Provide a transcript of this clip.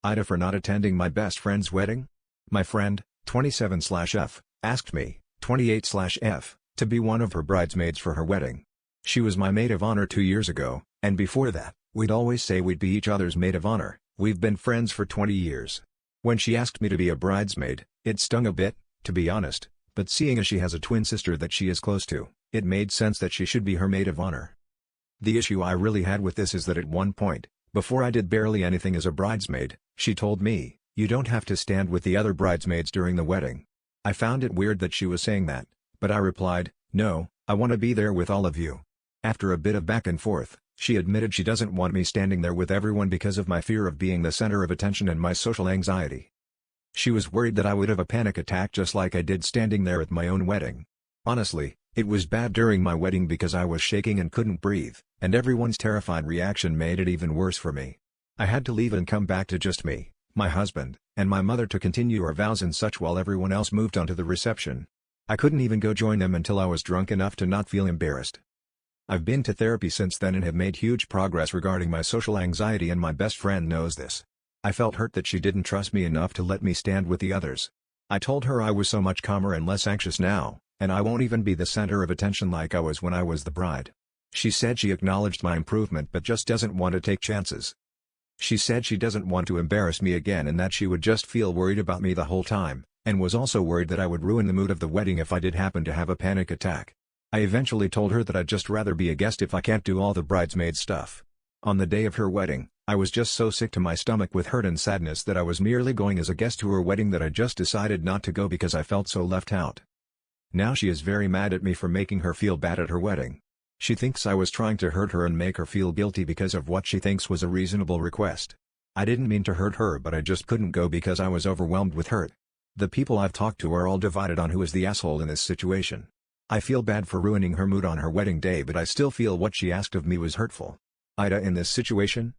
Ida for not attending my best friend's wedding? My friend, 27/F, asked me, 28/F, to be one of her bridesmaids for her wedding. She was my maid of honor 2 years ago, and before that, we'd always say we'd be each other's maid of honor. We've been friends for 20 years. When she asked me to be a bridesmaid, it stung a bit, to be honest, but seeing as she has a twin sister that she is close to, it made sense that she should be her maid of honor. The issue I really had with this is that at one point, before I did barely anything as a bridesmaid, she told me, "You don't have to stand with the other bridesmaids during the wedding." I found it weird that she was saying that, but I replied, "No, I want to be there with all of you." After a bit of back and forth, she admitted she doesn't want me standing there with everyone because of my fear of being the center of attention and my social anxiety. She was worried that I would have a panic attack just like I did standing there at my own wedding. Honestly, it was bad during my wedding because I was shaking and couldn't breathe, and everyone's terrified reaction made it even worse for me. I had to leave and come back to just me, my husband, and my mother to continue our vows and such while everyone else moved on to the reception. I couldn't even go join them until I was drunk enough to not feel embarrassed. I've been to therapy since then and have made huge progress regarding my social anxiety, and my best friend knows this. I felt hurt that she didn't trust me enough to let me stand with the others. I told her I was so much calmer and less anxious now, and I won't even be the center of attention like I was when I was the bride. She said she acknowledged my improvement but just doesn't want to take chances. She said she doesn't want to embarrass me again and that she would just feel worried about me the whole time, and was also worried that I would ruin the mood of the wedding if I did happen to have a panic attack. I eventually told her that I'd just rather be a guest if I can't do all the bridesmaid stuff. On the day of her wedding, I was just so sick to my stomach with hurt and sadness that I was merely going as a guest to her wedding that I just decided not to go because I felt so left out. Now she is very mad at me for making her feel bad at her wedding. She thinks I was trying to hurt her and make her feel guilty because of what she thinks was a reasonable request. I didn't mean to hurt her, but I just couldn't go because I was overwhelmed with hurt. The people I've talked to are all divided on who is the asshole in this situation. I feel bad for ruining her mood on her wedding day, but I still feel what she asked of me was hurtful. Ida, in this situation,